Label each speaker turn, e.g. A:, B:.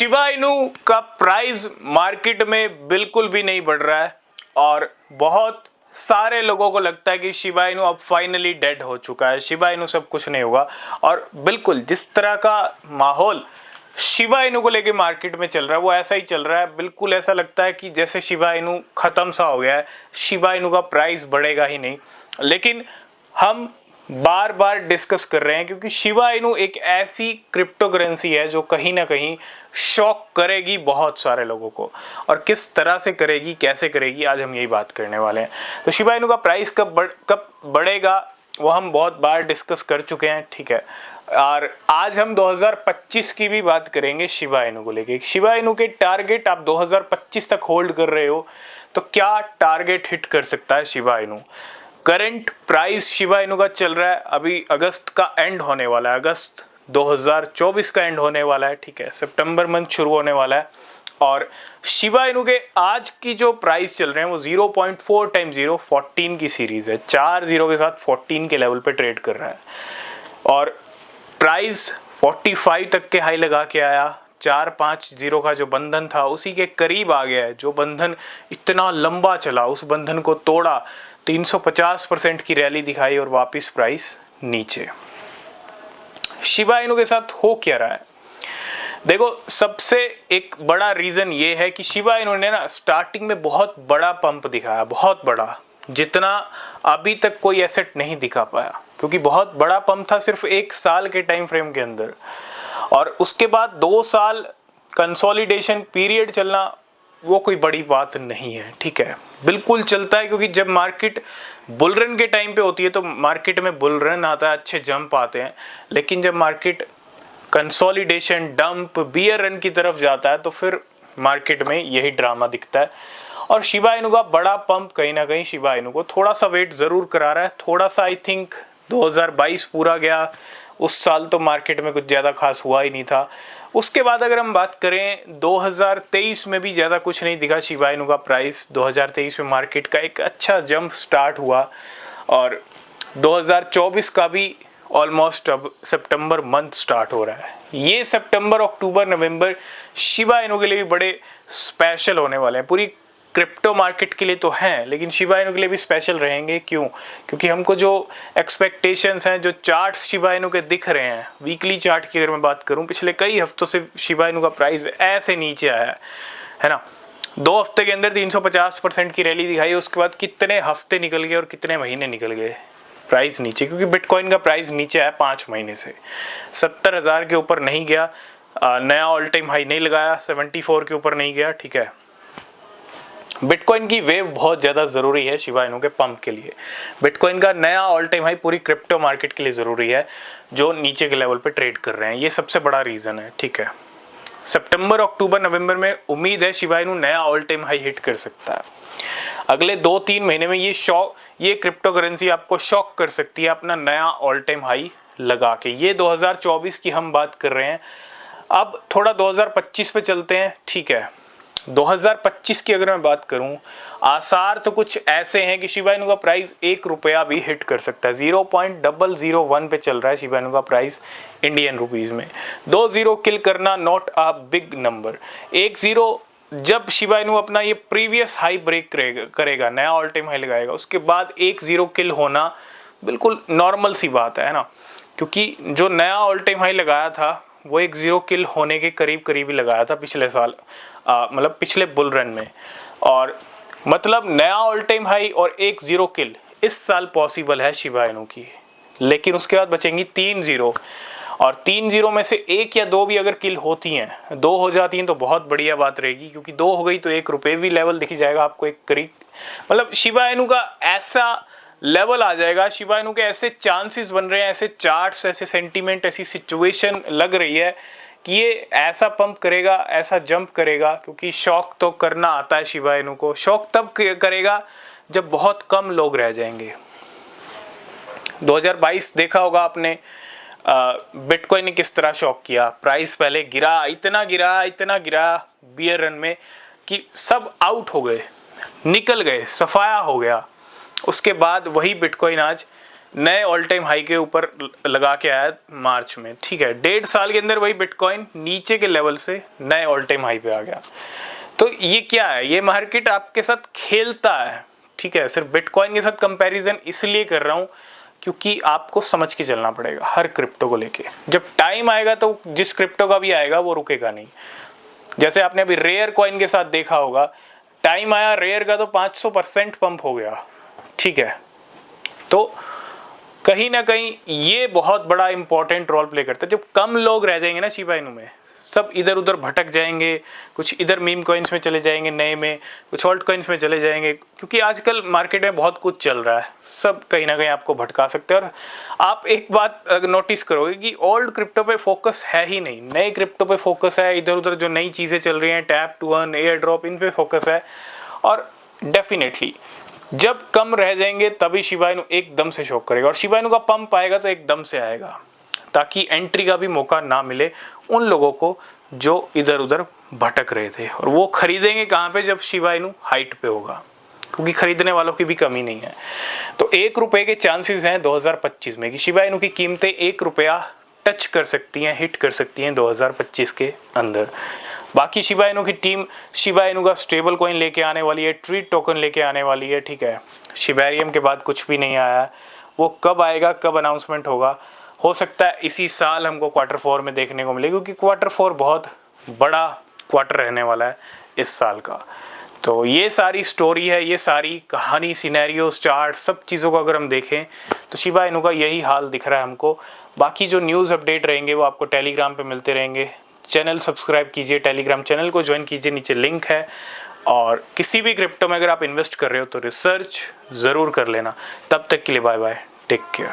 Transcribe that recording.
A: Shiba Inu का price market में बिल्कुल भी नहीं बढ़ रहा है और बहुत सारे लोगों को लगता है कि शिबा इनू अब फाइनली डेड हो चुका है, शिबा इनू सब कुछ नहीं होगा। और बिल्कुल जिस तरह का माहौल शिबा इनू को लेके मार्केट में चल रहा है वो ऐसा ही चल रहा है। बिल्कुल ऐसा लगता है कि जैसे शिबा इनू खत्म सा हो गया है, शिबा इनू का प्राइस बढ़ेगा ही नहीं। लेकिन हम बार बार डिस्कस कर रहे हैं क्योंकि शिबा इनू एक ऐसी क्रिप्टो करेंसी है जो कहीं ना कहीं शॉक करेगी बहुत सारे लोगों को। और किस तरह से करेगी, कैसे करेगी, आज हम यही बात करने वाले हैं। तो शिबा इनू का प्राइस कब बढ़ेगा वो हम बहुत बार डिस्कस कर चुके हैं, ठीक है। और आज हम 2025 की भी बात करेंगे शिबा इनू को लेके। शिबा इनू के टारगेट आप 2025 तक होल्ड कर रहे हो तो क्या टारगेट हिट कर सकता है Shiba Inu. Current price Shiba Inu का चल रहा है, अभी अगस्त का एंड होने वाला है, अगस्त 2024 का एंड होने वाला है, ठीक है। सितंबर मंथ शुरू होने वाला है और शिबा इनू के आज की जो प्राइस चल रहे हैं वो 0.4 टाइम्स 0 14 की सीरीज है, 4 जीरो के साथ 14 के लेवल पे ट्रेड कर रहा है और प्राइस 45 तक के हाई लगा के आया। 4-5 जीरो का जो बंधन था उसी के करीब आ गया है। जो बंधन इतना लंबा चला उस बंधन को तोड़ा, 350% की रैली दिखाई और वापस प्राइस नीचे। शिबा इनू के साथ हो क्या रहा है देखो, सबसे एक बड़ा रीजन ये है कि शिबा इनू ने ना स्टार्टिंग में बहुत बड़ा पंप दिखाया, बहुत बड़ा, जितना अभी तक कोई एसेट नहीं दिखा पाया, क्योंकि बहुत बड़ा पंप था सिर्फ 1 साल के टाइम फ्रेम के अंदर। और उसके बाद 2 साल कंसोलिडेशन पीरियड चलना वो कोई बड़ी बात नहीं है, ठीक है। बिल्कुल चलता है क्योंकि जब मार्केट बुल रन के टाइम पे होती है तो मार्केट में बुल रन आता है, अच्छे जंप आते हैं। लेकिन जब market consolidation, dump, bear run की तरफ जाता है तो फिर मार्केट में यही ड्रामा दिखता है। और शिबा इनू का बड़ा पंप कहीं ना कहीं शिबा इनू को थोड़ा सा वेट जरूर करा रहा है। थोड़ा सा आई थिंक 2022 पूरा गया, उस साल तो मार्केट में कुछ ज़्यादा खास हुआ ही नहीं था। उसके बाद अगर हम बात करें 2023 में भी ज़्यादा कुछ नहीं दिखा शिबा इनू का प्राइस। 2023 में मार्केट का एक अच्छा जंप स्टार्ट हुआ और 2024 का भी ऑलमोस्ट अब सितंबर मंथ स्टार्ट हो रहा है। ये सितंबर, अक्टूबर, नवंबर शिबा इनू के लिए भी बड़े स्पेशल होने वाले हैं। पूरी क्रिप्टो मार्केट के लिए तो हैं लेकिन शिबा इनू के लिए भी स्पेशल रहेंगे। क्यों? क्योंकि हमको जो एक्सपेक्टेशंस हैं, जो चार्ट्स शिबा इनू के दिख रहे हैं, वीकली चार्ट की अगर मैं बात करूं, पिछले कई हफ्तों से शिबा इनू का प्राइस ऐसे नीचे आया है ना। 2 हफ्ते के अंदर 350% की रैली दिखाई, उसके बाद कितने हफ्ते निकल गए और कितने महीने निकल गए, प्राइस नीचे। क्योंकि बिटकॉइन का प्राइस नीचे आया 5 महीने से, 70,000 के ऊपर नहीं गया, नया ऑल टाइम हाई नहीं लगाया, 74 के ऊपर नहीं गया, ठीक है। बिटकॉइन की वेव बहुत ज़्यादा ज़रूरी है शिबा इनू के पंप के लिए। बिटकॉइन का नया ऑल टाइम हाई पूरी क्रिप्टो मार्केट के लिए ज़रूरी है जो नीचे के लेवल पे ट्रेड कर रहे हैं, ये सबसे बड़ा रीज़न है, ठीक है। सितंबर, अक्टूबर, नवंबर में उम्मीद है शिबा इनू नया ऑल टाइम हाई हिट कर सकता है। अगले 2-3 महीने में ये क्रिप्टो करेंसी आपको शॉक कर सकती है अपना नया ऑल टाइम हाई लगा के। ये 2024 की हम बात कर रहे हैं। अब थोड़ा 2025 पे चलते हैं, ठीक है। 2025 की अगर मैं बात करूं, आसार तो कुछ ऐसे हैं कि शिबा इनू का प्राइस 1 रुपया भी हिट कर सकता है। 0.001 पे चल रहा है शिबा इनू का प्राइस इंडियन रुपीज में। 2 जीरो किल करना not a big number. 1 zero जब शिबा इनू अपना ये प्रीवियस हाई ब्रेक करेगा, नया ऑल टाइम हाई लगाएगा, उसके बाद 1 जीरो किल होना बिल्कुल नॉर्मल सी बात है ना। क्योंकि जो नया ऑल टाइम हाई लगाया था वो 1 जीरो किल होने के करीब ही लगाया था पिछले साल, मतलब पिछले बुल रन में। और मतलब नया ऑल टाइम हाई और 1 जीरो किल इस साल पॉसिबल है शिबा इनू की। लेकिन उसके बाद बचेंगी 3 जीरो, और 3 जीरो में से 1 या 2 भी अगर किल होती हैं, 2 हो जाती हैं तो बहुत बढ़िया बात रहेगी। क्योंकि 2 हो गई तो 1 रुपये भी लेवल दिख जाएगा आपको एक करीब। मतलब शिबा इनू का ऐसा लेवल आ जाएगा, शिबा इनू के ऐसे चांसेस बन रहे हैं, ऐसे चार्ट्स, ऐसे सेंटीमेंट, ऐसी सिचुएशन लग रही है कि ये ऐसा पंप करेगा, ऐसा जंप करेगा। क्योंकि शॉक तो करना आता है शिबा इनू को। शॉक तब करेगा जब बहुत कम लोग रह जाएंगे। 2022 देखा होगा आपने, बिटकॉइन ने किस तरह शॉक किया। प्राइस पहले गिरा, इतना गिरा बियर रन में कि सब आउट हो गए, निकल गए, सफाया हो गया। उसके बाद वही बिटकॉइन आज नए ऑल टाइम हाई के ऊपर लगा के आया मार्च में, ठीक है। 1.5 साल के अंदर वही बिटकॉइन नीचे के लेवल से नए ऑल टाइम हाई पे आ गया। तो ये क्या है, ये मार्केट आपके साथ खेलता है, ठीक है। सिर्फ बिटकॉइन के साथ कंपैरिजन इसलिए कर रहा हूँ क्योंकि आपको समझ के चलना पड़ेगा हर क्रिप्टो को लेके। जब टाइम आएगा तो जिस क्रिप्टो का भी आएगा वो रुकेगा नहीं। जैसे आपने अभी रेयर कॉइन के साथ देखा होगा, टाइम आया रेयर का तो 500% पंप हो गया, ठीक है। तो कहीं ना कहीं ये बहुत बड़ा इंपॉर्टेंट रोल प्ले करता है। जब कम लोग रह जाएंगे ना शिबा इनू में, सब इधर उधर भटक जाएंगे, कुछ इधर मीम कॉइन्स में चले जाएंगे नए में, कुछ ऑल्ट कॉइन्स में चले जाएंगे, क्योंकि आजकल मार्केट में बहुत कुछ चल रहा है, सब कहीं ना कहीं आपको भटका सकते हैं। और आप एक बात नोटिस करोगे कि ओल्ड क्रिप्टो पे फोकस है ही नहीं, नए क्रिप्टो पे फोकस है, इधर उधर जो नई चीज़ें चल रही हैं, tap to earn, air drop, इन पे फोकस है। और डेफिनेटली जब कम रह जाएंगे तभी शिबा इनू एकदम से शॉक करेगा, और शिबा इनू का पंप आएगा तो एकदम से आएगा, ताकि एंट्री का भी मौका ना मिले उन लोगों को जो इधर उधर भटक रहे थे। और वो खरीदेंगे कहाँ पे, जब शिबा इनू हाइट पे होगा, क्योंकि खरीदने वालों की भी कमी नहीं है। तो 1 रुपये के चांसेस हैं 2025 में कि शिबा इनू की कीमतें 1 रुपया टच कर सकती हैं, हिट कर सकती हैं 2025 के अंदर। बाकी शिबा इनू की टीम शिबा इनू का स्टेबल कॉइन लेके आने वाली है, ट्रीट टोकन लेके आने वाली है, ठीक है। शिबेरियम के बाद कुछ भी नहीं आया, वो कब आएगा, कब अनाउंसमेंट होगा, हो सकता है इसी साल हमको Q4 में देखने को मिले, क्योंकि Q4 बहुत बड़ा क्वार्टर रहने वाला है इस साल का। तो ये सारी स्टोरी है, ये सारी कहानी, सिनेरियोस, चार्ट, सब चीज़ों को अगर हम देखें तो शिबा इनू का यही हाल दिख रहा है हमको। बाकी जो न्यूज़ अपडेट रहेंगे वो आपको टेलीग्राम पे मिलते रहेंगे। चैनल सब्सक्राइब कीजिए, टेलीग्राम चैनल को ज्वाइन कीजिए, नीचे लिंक है। और किसी भी क्रिप्टो में अगर आप इन्वेस्ट कर रहे हो तो रिसर्च ज़रूर कर लेना। तब तक के लिए बाय बाय, टेक केयर।